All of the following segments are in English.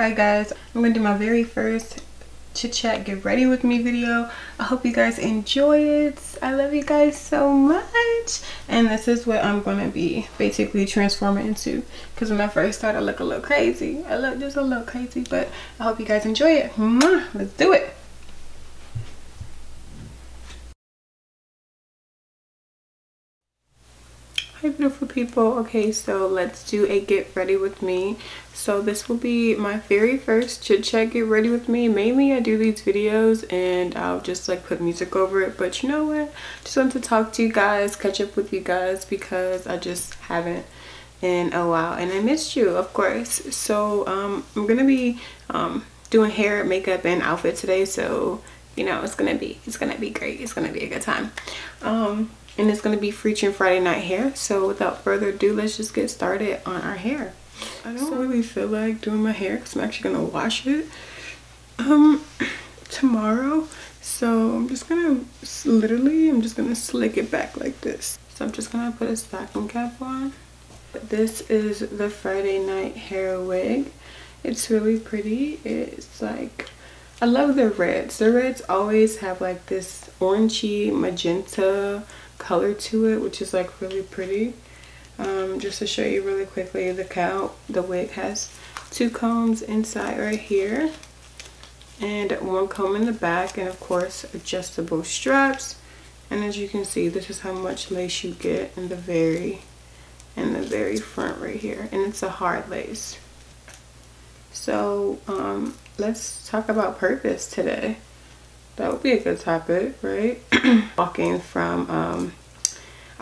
Alright guys, I'm gonna do my very first chit chat get ready with me video. I hope you guys enjoy it. I love you guys so much, and this is what I'm gonna be basically transforming into, because when I first started I look a little crazy. I look just a little crazy, but I hope you guys enjoy it. Let's do it. Hi beautiful people. Okay, so let's do a get ready with me. So this will be my very first chit chat get ready with me. Mainly I do these videos and I'll just like put music over it, but you know what, just want to talk to you guys, catch up with you guys, because I just haven't in a while and I missed you, of course. So I'm gonna be doing hair, makeup, and outfit today, so you know it's gonna be great. It's gonna be a good time. And it's going to be featuring Friday night hair. So without further ado, let's just get started on our hair. I don't really feel like doing my hair because I'm actually going to wash it tomorrow. So I'm just going to slick it back like this. So I'm just going to put a stocking cap on. But this is the Friday night hair wig. It's really pretty. It's like, I love the reds. The reds always have like this orangey magenta color to it, which is like really pretty. Just to show you really quickly, the wig has 2 combs inside right here and 1 comb in the back, and of course adjustable straps. And as you can see, this is how much lace you get in the very front right here, and it's a hard lace. So let's talk about purpose today. That would be a good topic, right? I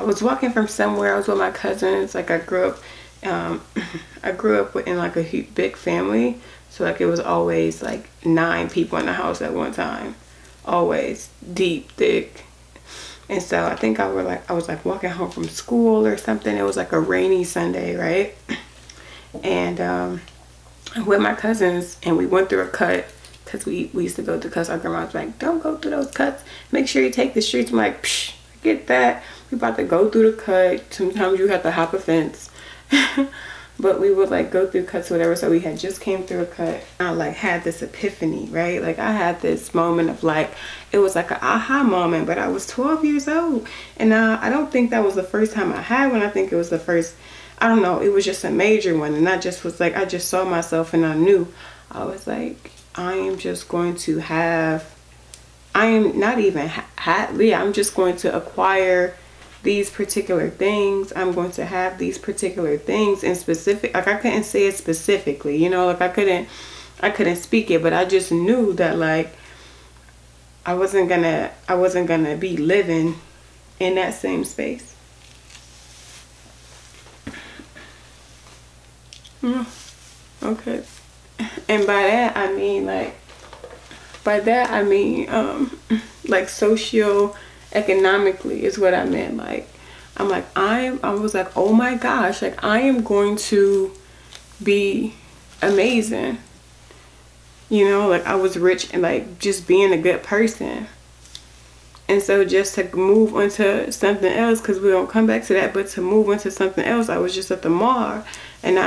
was walking from somewhere. I was with my cousins. Like I grew up in like a big family, so like it was always like 9 people in the house at one time, always deep, thick. And so I think I was like walking home from school or something. It was like a rainy Sunday, right? And with my cousins, and we went through a cut. Because we used to go through cuts. Our grandma was like, don't go through those cuts. Make sure you take the streets. I'm like, psh, I get that. We about to go through the cut. Sometimes you have to hop a fence. But we would like go through cuts or whatever. So we had just came through a cut. I like had this epiphany, right? Like I had this moment of like, it was like an aha moment, but I was 12 years old. And I don't think that was the first time I had one. I think it was the first, I don't know. It was just a major one. And I just was like, I just saw myself and I knew. I was like, I'm just going to have, I'm just going to acquire these particular things. I'm going to have these particular things in specific. Like I couldn't say it specifically, you know, like I couldn't speak it, but I just knew that like I wasn't gonna be living in that same space. Okay. And by that I mean like socio-economically is what I meant. Like I was like, oh my gosh, like I am going to be amazing, you know, like I was rich and like just being a good person. And so just to move on to something else, because we don't come back to that, but to move into something else, I was just at the mall, and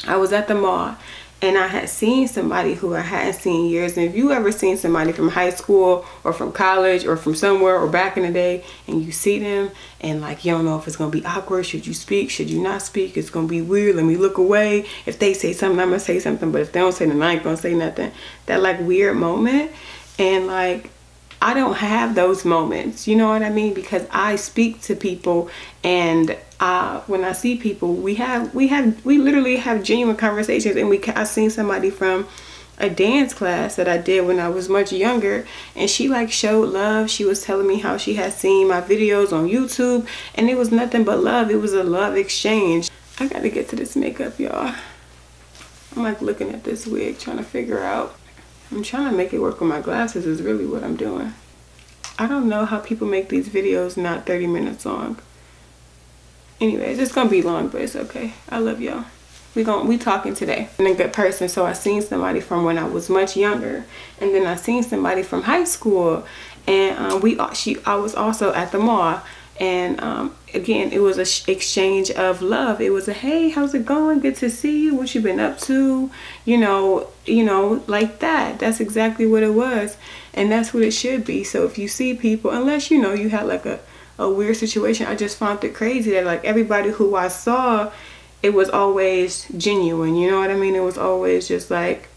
I was at the mall and I had seen somebody who I hadn't seen in years. And if you ever seen somebody from high school or from college or from somewhere or back in the day, and you see them and like you don't know if it's gonna be awkward, should you speak, should you not speak, it's gonna be weird, let me look away, if they say something I'm gonna say something, but if they don't say nothing I ain't gonna say nothing. That like weird moment. And like I don't have those moments, you know what I mean? Because I speak to people, and when I see people, we literally have genuine conversations. And I seen somebody from a dance class that I did when I was much younger, and she like showed love. She was telling me how she had seen my videos on YouTube, and it was nothing but love. It was a love exchange. I gotta get to this makeup, y'all. I'm like looking at this wig, trying to figure out. I'm trying to make it work with my glasses is really what I'm doing. I don't know how people make these videos not 30 minutes long. Anyways, it's gonna be long, but it's okay. I love y'all. We talking today. I'm a good person. So I seen somebody from when I was much younger, and then I seen somebody from high school, and I was also at the mall, And again, it was a exchange of love. It was a, hey, how's it going? Good to see you. What you been up to? You know, like that. That's exactly what it was. And that's what it should be. So if you see people, unless, you know, you had like a weird situation, I just found it crazy that like everybody who I saw, it was always genuine. You know what I mean? It was always just like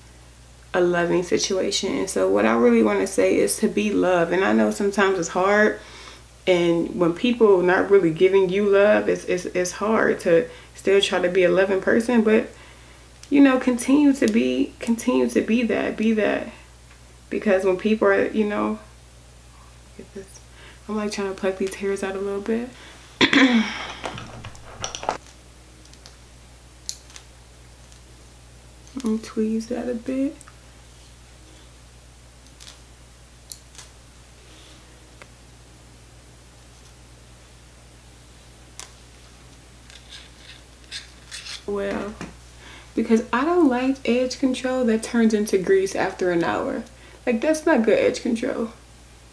a loving situation. And so what I really want to say is to be loved. And I know sometimes it's hard. And when people are not really giving you love, it's hard to still try to be a loving person. But, you know, continue to be that. Because when people are, you know, get this. I'm like trying to pluck these hairs out a little bit. And tweeze that a bit. Well, because I don't like edge control that turns into grease after an hour. Like, that's not good edge control.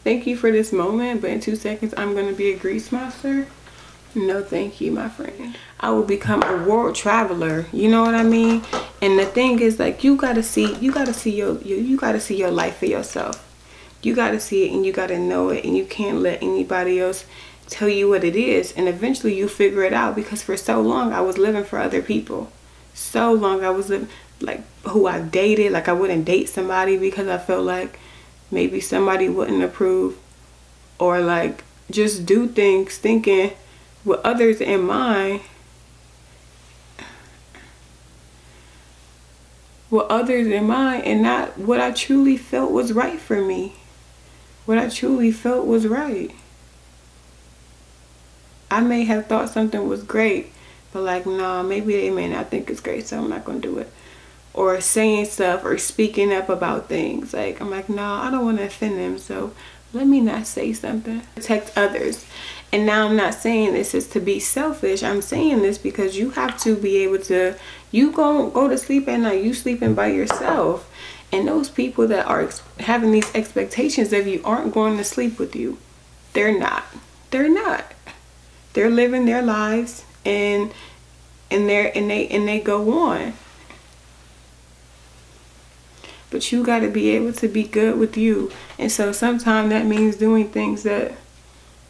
Thank you for this moment, but in 2 seconds I'm gonna be a grease monster. No thank you, my friend. I will become a world traveler, you know what I mean? And the thing is, like, you gotta see your life for yourself. You gotta see it and you gotta know it, and you can't let anybody else tell you what it is. And eventually you figure it out, because for so long I was living for other people. So long I was living, like, who I dated. Like, I wouldn't date somebody because I felt like maybe somebody wouldn't approve, or like just do things thinking with others in mind, and not what I truly felt was right for me. What I truly felt was right. I may have thought something was great, but like, nah, maybe they may not think it's great, so I'm not gonna do it. Or saying stuff or speaking up about things. Like, I'm like, nah, I don't want to offend them, so let me not say something. Protect others. And now I'm not saying this is to be selfish. I'm saying this because you have to be able to, you go to sleep at night, you sleeping by yourself. And those people that are having these expectations of you aren't going to sleep with you. They're not. They're not. They're living their lives, and they go on. But you got to be able to be good with you. And so sometimes that means doing things that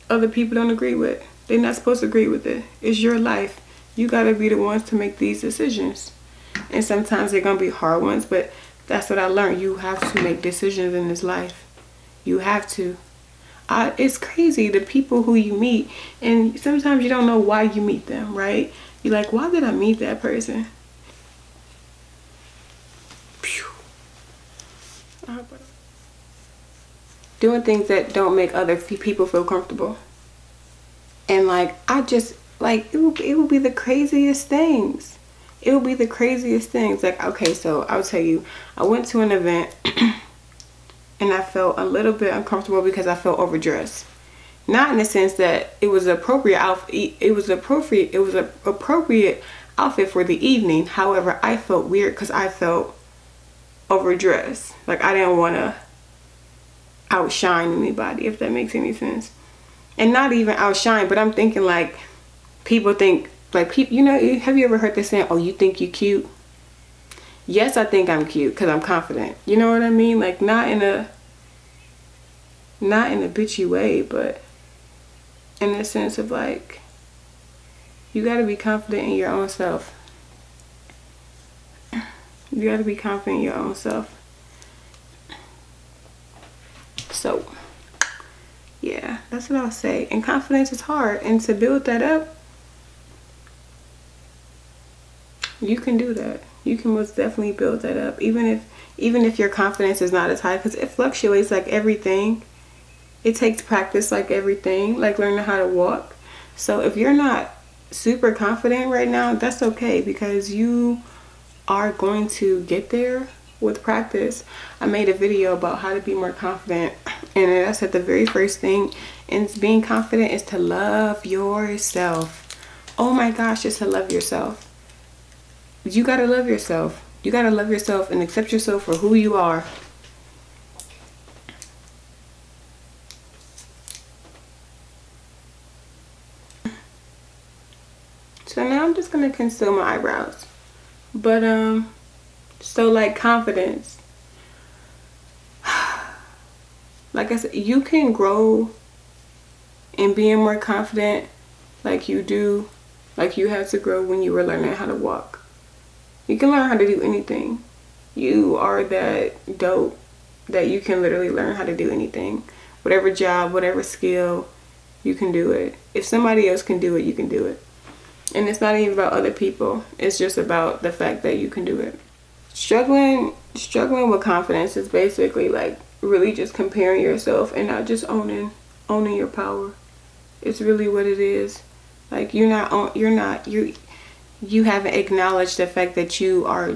other people don't agree with. They're not supposed to agree with it. It's your life. You got to be the ones to make these decisions. And sometimes they're going to be hard ones, but that's what I learned. You have to make decisions in this life. You have to. It's crazy, the people who you meet, and sometimes you don't know why you meet them, right? You're like, why did I meet that person? Doing things that don't make other people feel comfortable. And like, I just, like, it will be the craziest things. It will be the craziest things. Like, okay, so I'll tell you, I went to an event and I felt a little bit uncomfortable because I felt overdressed. Not in the sense that it was appropriate outfit. It was appropriate outfit for the evening. However, I felt weird because I felt overdressed. Like, I didn't want to outshine anybody, if that makes any sense. And not even outshine, but I'm thinking like, people think, like, people, you know, have you ever heard this saying, oh, you think you cute? Yes, I think I'm cute because I'm confident. You know what I mean? Like, not in a bitchy way, but in the sense of like, you got to be confident in your own self. You got to be confident in your own self. So, yeah, that's what I'll say. And confidence is hard. And to build that up, you can do that. You can most definitely build that up. Even if your confidence is not as high, because it fluctuates like everything. It takes practice like everything, like learning how to walk. So if you're not super confident right now, that's okay, because you are going to get there with practice. I made a video about how to be more confident, and I said the very first thing in being confident is to love yourself. Oh my gosh, just to love yourself. You gotta love yourself. You gotta love yourself and accept yourself for who you are. So now I'm just gonna conceal my eyebrows. But so like confidence. Like I said, you can grow in being more confident like you do, like you had to grow when you were learning how to walk. You can learn how to do anything. You are that dope that you can literally learn how to do anything. Whatever job, whatever skill, you can do it. If somebody else can do it, you can do it. And it's not even about other people. It's just about the fact that you can do it. Struggling with confidence is basically like really just comparing yourself and not just owning your power. It's really what it is. Like you haven't acknowledged the fact that you are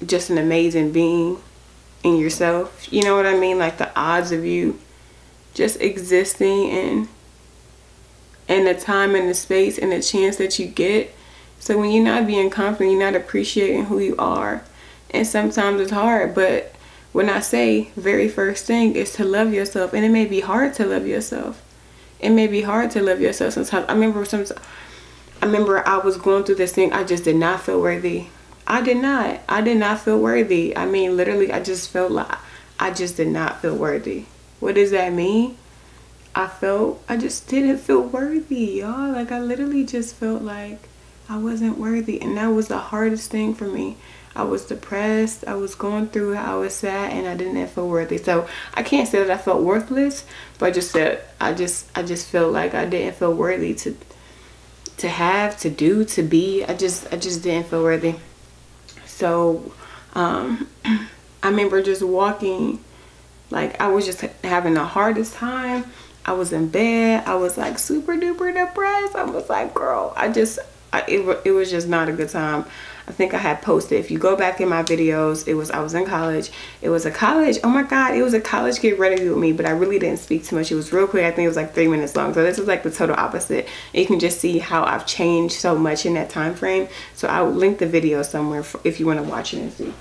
just an amazing being in yourself. You know what I mean? Like the odds of you just existing and the time and the space and the chance that you get. So when you're not being confident, you're not appreciating who you are. And sometimes it's hard, but when I say very first thing is to love yourself, and it may be hard to love yourself. It may be hard to love yourself sometimes. I remember I was going through this thing. I just did not feel worthy. I did not feel worthy. I mean, literally, I just felt like I just did not feel worthy. What does that mean? I just didn't feel worthy, y'all. Like I literally just felt like I wasn't worthy, and that was the hardest thing for me. I was depressed, I was going through it, I was sad, and I didn't feel worthy. So I can't say that I felt worthless, but I just said I just felt like I didn't feel worthy to have, to do, to be. I just didn't feel worthy. So I remember just walking, like I was just having the hardest time. I was in bed, I was like super duper depressed. I was like, girl, it was just not a good time. I think I had posted, if you go back in my videos, I was in college. It was a college, oh my God, it was a college get ready with me, but I really didn't speak too much. It was real quick. I think it was like 3 minutes long. So this was like the total opposite. And you can just see how I've changed so much in that time frame. So I'll link the video somewhere if you want to watch it and see.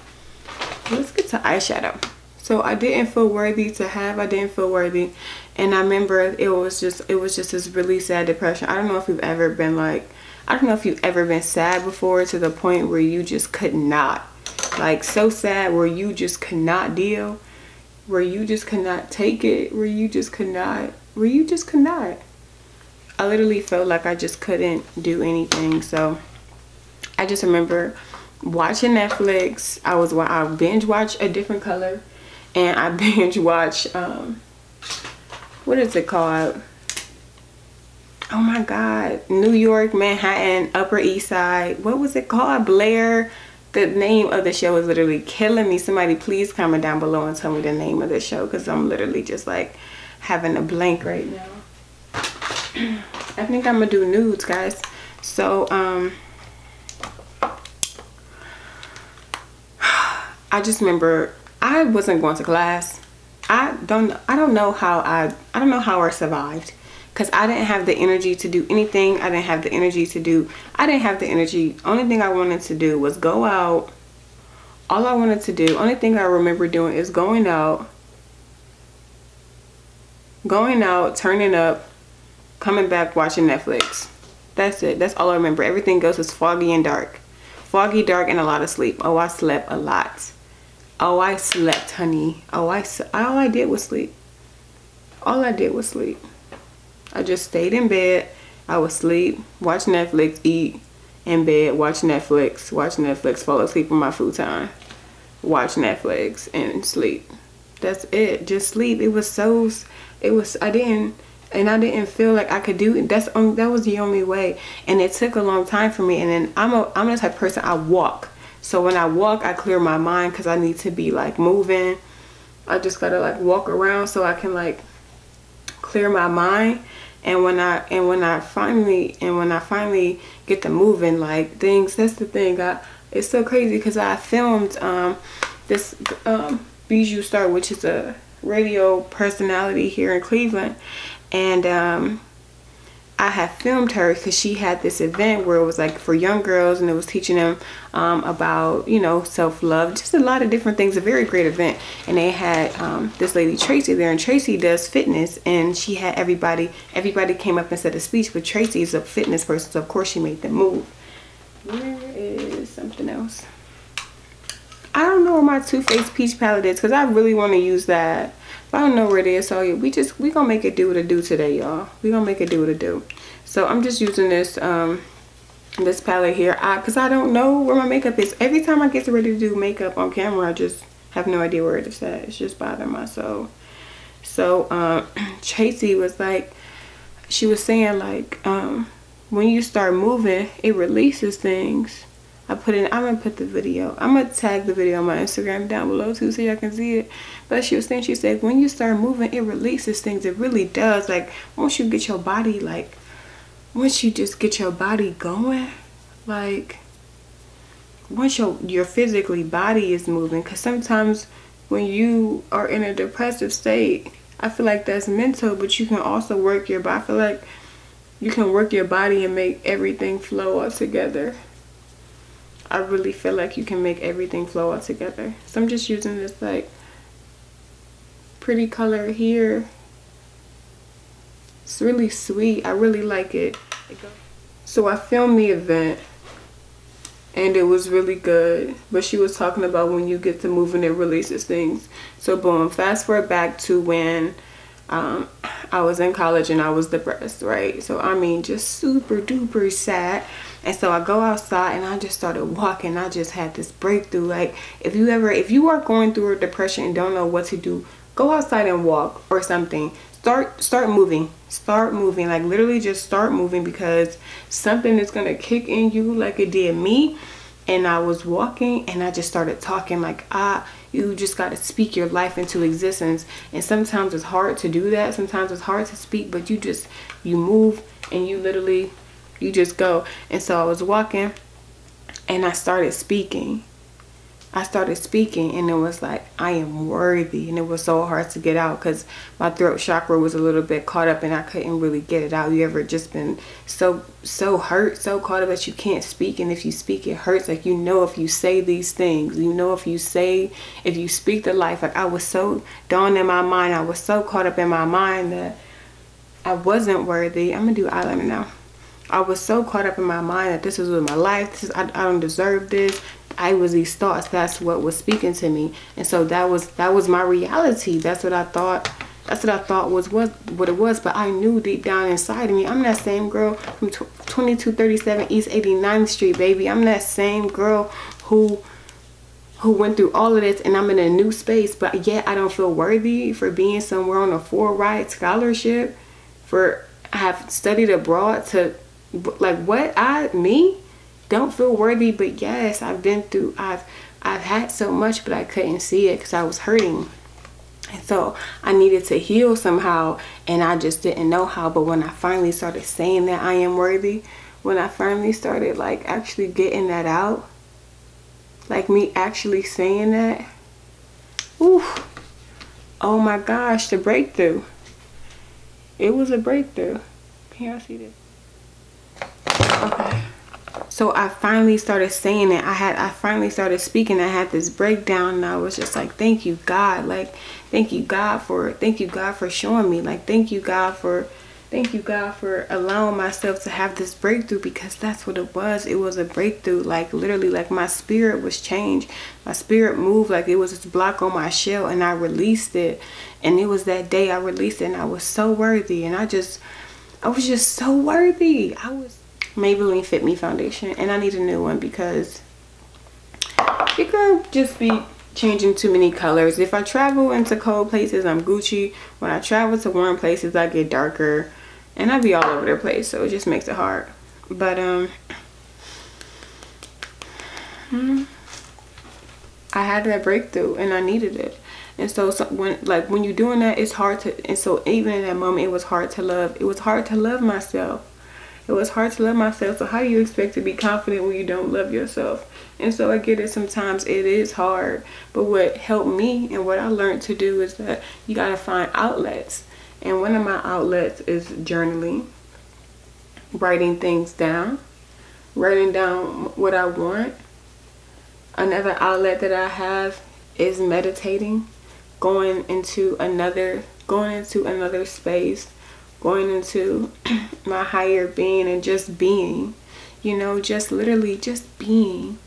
Let's get to eyeshadow. So I didn't feel worthy to have, I didn't feel worthy. And I remember it was just this really sad depression. I don't know if you've ever been sad before, to the point where you just could not, like so sad where you just could not deal, where you just could not take it, where you just could not. I literally felt like I just couldn't do anything. So I just remember watching Netflix. I binge watched A Different Color, and I binge watched what is it called? Oh my God, New York, Manhattan, Upper East Side. What was it called? Blair. The name of the show is literally killing me. Somebody please comment down below and tell me the name of the show, because I'm literally just like having a blank right now. I think I'm gonna do nudes, guys. So I just remember I wasn't going to class. I don't know how I survived. Because I didn't have the energy to do anything. I didn't have the energy. Only thing I wanted to do was go out. All I wanted to do, only thing I remember doing is going out, turning up, coming back, watching Netflix. That's it. That's all I remember. Everything else was foggy and dark. Foggy, dark, and a lot of sleep. Oh, I slept a lot. Oh, I slept, honey. All I did was sleep. All I did was sleep. I just stayed in bed. I would sleep, watch Netflix, eat, in bed, watch Netflix, fall asleep on my futon, watch Netflix, and sleep. That's it. Just sleep. I didn't feel like I could do it. That was the only way. And it took a long time for me. And then I'm the type of person, I walk. So when I walk, I clear my mind, because I need to be like moving. I just gotta like walk around so I can like clear my mind. And when I finally get to moving, like things, that's the thing. It's so crazy, because I filmed this Bijou Star, which is a radio personality here in Cleveland, and I had filmed her because she had this event where it was like for young girls, and it was teaching them about, you know, self-love, just a lot of different things. A very great event. And they had this lady Tracy there, and Tracy does fitness, and she had everybody came up and said a speech, but Tracy is a fitness person, so of course she made them move. Where is something else? I don't know where my Too Faced Peach palette is, because I really want to use that. But I don't know where it is. So yeah, we gonna make it do what it do today, y'all. We gonna make it do what it do. So I'm just using this this palette here, because I don't know where my makeup is. Every time I get ready to do makeup on camera, I just have no idea where it is at. It's just bothering my soul. So Tracy was like, she was saying like, when you start moving, it releases things. I'm gonna put the video, I'm gonna tag the video on my Instagram down below too, so y'all can see it. But she was saying, she said, when you start moving, it releases things. It really does. Like, once you get your body, like, once you just get your body going, like, once your physically body is moving, because sometimes when you are in a depressive state, I feel like that's mental, but you can also work your body. I feel like you can work your body and make everything flow all together. I really feel like you can make everything flow all together. So I'm just using this like pretty color here. It's really sweet. I really like it. So I filmed the event and it was really good. But she was talking about when you get to moving, it releases things. So boom, fast forward back to when I was in college and I was depressed, right? So I mean, just super duper sad. And so I go outside and I just started walking. I just had this breakthrough. Like, if you are going through a depression and don't know what to do, go outside and walk or something. Start moving. Start moving. Like, literally just start moving, because something is gonna kick in you like it did me. And I was walking and I just started talking like, you just got to speak your life into existence. And sometimes it's hard to do that. Sometimes it's hard to speak, but you move and you just go. And so I was walking and I started speaking. And it was like, I am worthy. And it was so hard to get out because my throat chakra was a little bit caught up and I couldn't really get it out. You ever just been so hurt, so caught up that you can't speak, and if you speak it hurts? Like, you know, if you say these things, you know, if you speak the life. Like, I was so dawned in my mind, I was so caught up in my mind that I wasn't worthy. I'm gonna do eyeliner now. I was so caught up in my mind that this was my life. I don't deserve this. I was these thoughts. That's what was speaking to me. And so that was my reality. That's what I thought. That's what I thought was what it was. But I knew deep down inside of me, I'm that same girl from 2237 East 89th Street, baby. I'm that same girl who went through all of this, and I'm in a new space, but yet I don't feel worthy for being somewhere on a full ride scholarship, for I have studied abroad to, like, what? Me don't feel worthy. But yes, I've had so much, but I couldn't see it because I was hurting. And so I needed to heal somehow, and I just didn't know how. But when I finally started saying that I am worthy, when I finally started like actually getting that out, like me actually saying that, oof, oh my gosh, the breakthrough. It was a breakthrough. Can y'all see this? Okay. So I finally started saying it. I finally started speaking. I had this breakdown, and I was just like, thank you, God. Like, thank you, God, for showing me. Like, thank you, God, for allowing myself to have this breakthrough, because that's what it was. It was a breakthrough. Like, literally, like, my spirit was changed. My spirit moved. Like, it was this block on my shell, and I released it. And it was that day I released it, and I was so worthy. And I was just so worthy. I was Maybelline Fit Me foundation, and I need a new one because it could just be changing too many colors. If I travel into cold places, I'm Gucci. When I travel to warm places, I get darker, and I be all over the place, so it just makes it hard. But I had that breakthrough and I needed it. And so when you're doing that, it's hard to, and so even in that moment, it was hard to love. It was hard to love myself. It was hard to love myself. So how do you expect to be confident when you don't love yourself? And so I get it, sometimes it is hard. But what helped me and what I learned to do is that you got to find outlets. And one of my outlets is journaling. writing things down, writing down what I want. Another outlet that I have is meditating, going into another space, going into my higher being and just being, you know, just literally just being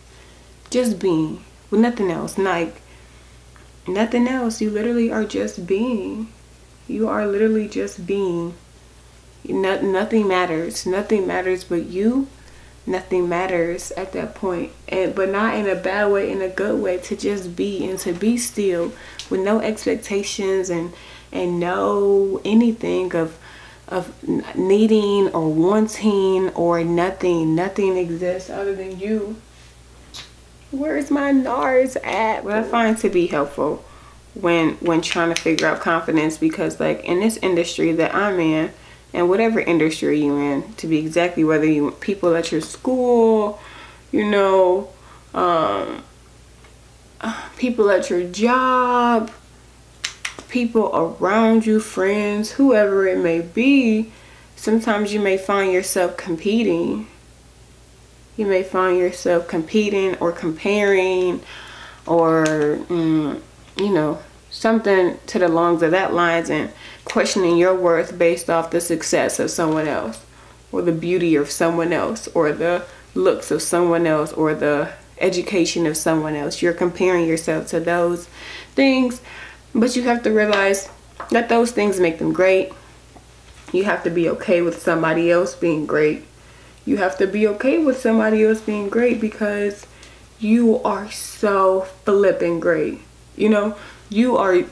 with nothing else, like nothing else. You literally are just being. You are literally just being. Nothing matters. Nothing matters but you. Nothing matters at that point. But not in a bad way, in a good way, to just be and to be still with no expectations and no anything of needing or wanting or nothing. Nothing exists other than you. Where's my NARS at? What I find to be helpful when trying to figure out confidence, because like in this industry that I'm in, and whatever industry you're in, to be exactly, whether you people at your school, you know, people at your job, people around you, friends, whoever it may be, sometimes you may find yourself competing. You may find yourself competing or comparing or, you know, something to the longs of that lines, and questioning your worth based off the success of someone else, or the beauty of someone else, or the looks of someone else, or the education of someone else. You're comparing yourself to those things, but you have to realize that those things make them great. You have to be okay with somebody else being great. You have to be okay with somebody else being great, because you are so flipping great. You know, you are,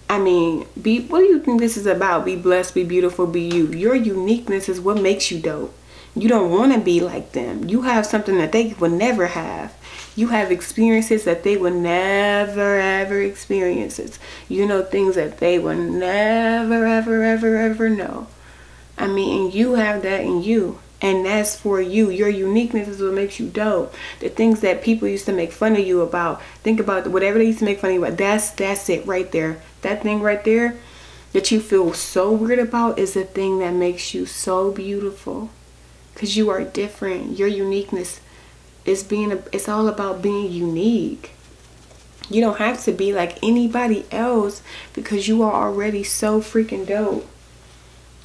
I mean, what do you think this is about? Be blessed, be beautiful, be you. Your uniqueness is what makes you dope. You don't want to be like them. You have something that they would never have. You have experiences that they would never ever experience. You know things that they would never ever know. I mean, and you have that in you, and that's for you. Your uniqueness is what makes you dope. The things that people used to make fun of you about, think about whatever they used to make fun of you about, that's it right there. That thing right there that you feel so weird about is the thing that makes you so beautiful, because you are different. Your uniqueness is it's all about being unique. You don't have to be like anybody else, because you are already so freaking dope.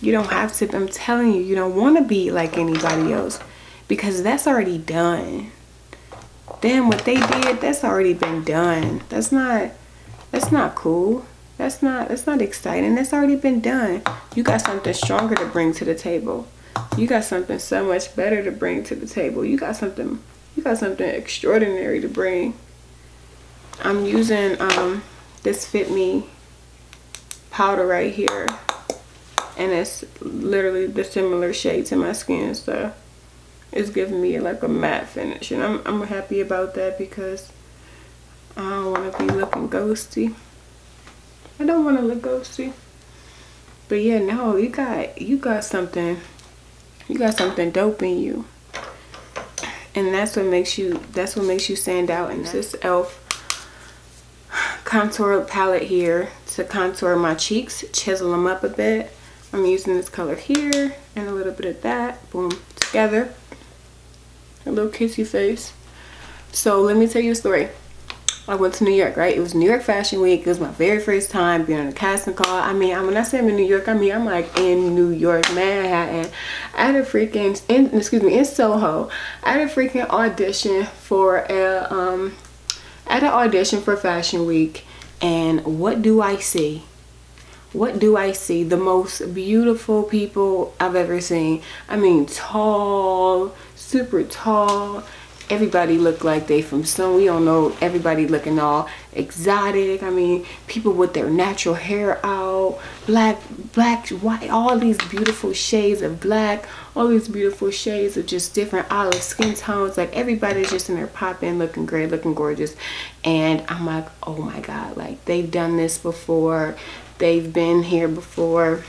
You don't have to. I'm telling you, you don't want to be like anybody else, because that's already done. Then what they did, that's already been done. That's not cool. That's not exciting. That's already been done. You got something stronger to bring to the table. You got something so much better to bring to the table. You got something extraordinary to bring. I'm using this Fit Me powder right here, and it's literally the similar shade to my skin, so it's giving me like a matte finish, and I'm happy about that, because I don't want to be looking ghosty. I don't want to look ghosty. But yeah, no, you got something dope in you, and that's what makes you stand out. And this e.l.f. contour palette here to contour my cheeks, chisel them up a bit. I'm using this color here and a little bit of that, boom, together, a little kissy face. So let me tell you a story. I went to New York, right? It was New York Fashion Week. It was my very first time being on a casting call. I mean, when I say I'm in New York, I mean, I'm like in New York, Manhattan. I had a freaking, in Soho. I had a freaking audition for Fashion Week. And what do I see? What do I see? The most beautiful people I've ever seen. I mean, tall, super tall. Everybody looked like they from we don't know, everybody looking all exotic. I mean, people with their natural hair out, black, white, all these beautiful shades of black, all these beautiful shades of just different olive skin tones. Like, everybody's just in there popping, looking great, looking gorgeous. And I'm like, oh my God, like, they've done this before. They've been here before.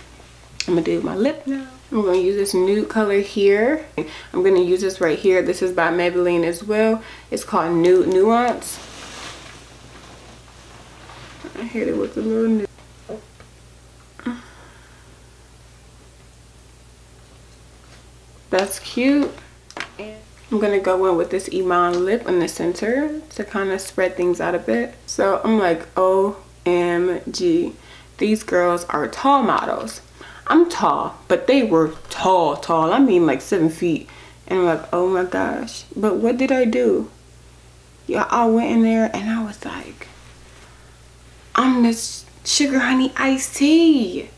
I'm gonna do my lip now. I'm going to use this nude color here. I'm going to use this right here. This is by Maybelline as well. It's called Nude Nuance. I hit it with a little nude. That's cute. And I'm gonna go in with this Iman lip in the center to kind of spread things out a bit. So I'm like, OMG, these girls are tall models. I'm tall, but they were tall. I mean like 7 feet. And I'm like, oh my gosh. But what did I do? Yeah, I went in there and I was like, I'm this sugar honey iced tea.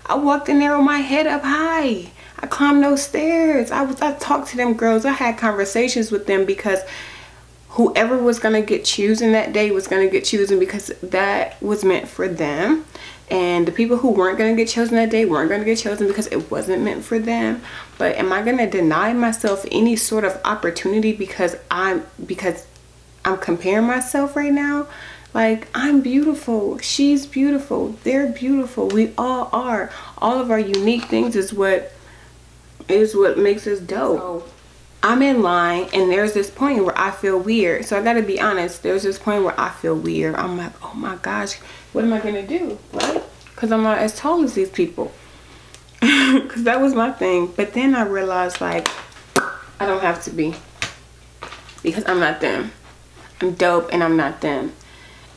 I walked in there with my head up high. I climbed those stairs. I talked to them girls. I had conversations with them because whoever was gonna get chosen that day was gonna get chosen because that was meant for them. And the people who weren't gonna get chosen that day weren't gonna get chosen because it wasn't meant for them. But am I gonna deny myself any sort of opportunity because I'm comparing myself right now? Like, I'm beautiful, she's beautiful, they're beautiful, we all are. All of our unique things is what makes us dope. So I'm in line and there's this point where I feel weird. So I gotta be honest, there's this point where I feel weird. I'm like, oh my gosh, what am I gonna do, right? Because I'm not as tall as these people. Because that was my thing. But then I realized, like, I don't have to be, because I'm not them. I'm dope and I'm not them.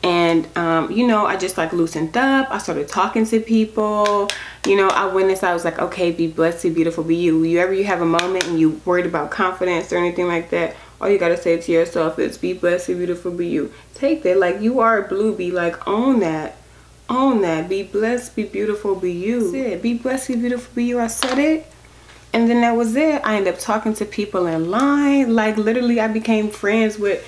And you know, I just like loosened up. I started talking to people. You know, I went inside. I was like, okay, be blessed, be beautiful, be you. Whenever you have a moment and you worried about confidence or anything like that, all you gotta say to yourself is be blessed, be beautiful, be you. Take that, like, you are blue. Be like, own that, be blessed, be beautiful, be you. That's it. Be blessed, be beautiful, be you. I said it. And then that was it. I ended up talking to people in line. Like, literally, I became friends with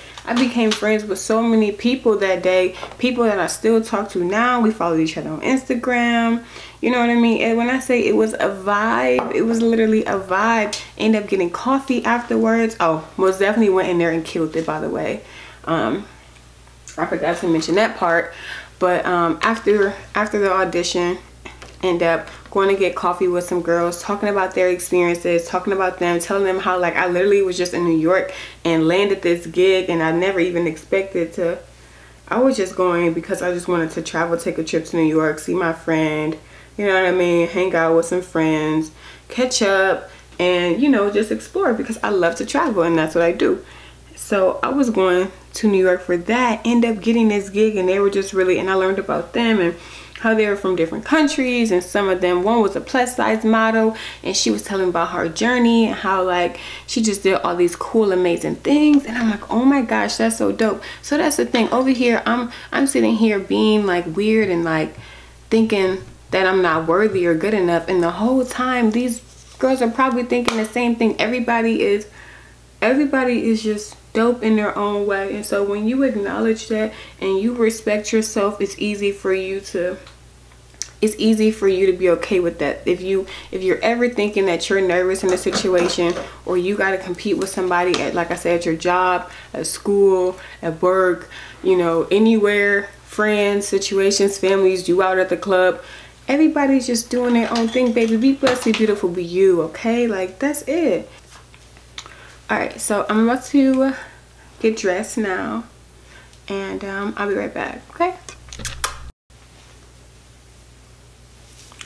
so many people that day. People that I still talk to now. We follow each other on Instagram. You know what I mean? And when I say it was a vibe, it was literally a vibe. Ended up getting coffee afterwards. Oh, most definitely went in there and killed it, by the way. I forgot to mention that part. But after the audition, end up going to get coffee with some girls, talking about their experiences, talking about them, telling them how, like, I literally was just in New York and landed this gig and I never even expected to. I was just going because I just wanted to travel, take a trip to New York, see my friend, you know what I mean, hang out with some friends, catch up, and, you know, just explore because I love to travel and that's what I do. So I was going to New York for that, end up getting this gig, and they were just really, and I learned about them and how they were from different countries, and some of them, one was a plus size model, and she was telling about her journey and how, like, she just did all these cool, amazing things. And I'm like, oh my gosh, that's so dope. So that's the thing. Over here, I'm sitting here being like weird and like thinking that I'm not worthy or good enough, and the whole time these girls are probably thinking the same thing. Everybody is just dope in their own way. And so when you acknowledge that and you respect yourself, it's easy for you to be okay with that. If you're ever thinking that you're nervous in a situation, or you got to compete with somebody at, like I said, at your job, at school, at work, you know, anywhere, friends, situations, families, you out at the club, everybody's just doing their own thing, baby. Be blessed, be beautiful, be you, okay? Like, that's it. All right, so I'm about to get dressed now, and I'll be right back, okay?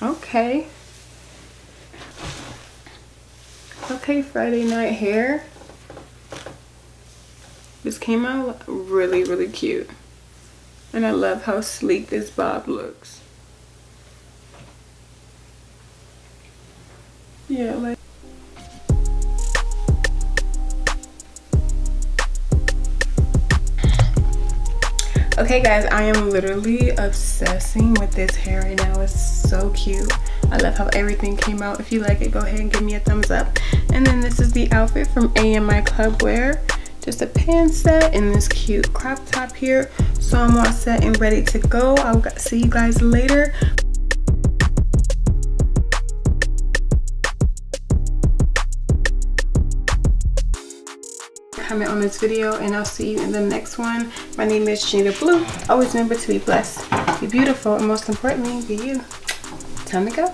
Okay, Friday night hair. This came out really, really cute, and I love how sleek this bob looks. Yeah, like. Okay guys, I am literally obsessing with this hair right now. It's so cute. I love how everything came out. If you like it, go ahead and give me a thumbs up. And then this is the outfit from AMI Club Wear. Just a pants set and this cute crop top here. So I'm all set and ready to go. I'll see you guys later. Comment on this video, and I'll see you in the next one. My name is JeanitaMarieBlue. Always remember to be blessed, be beautiful, and most importantly, be you. Time to go.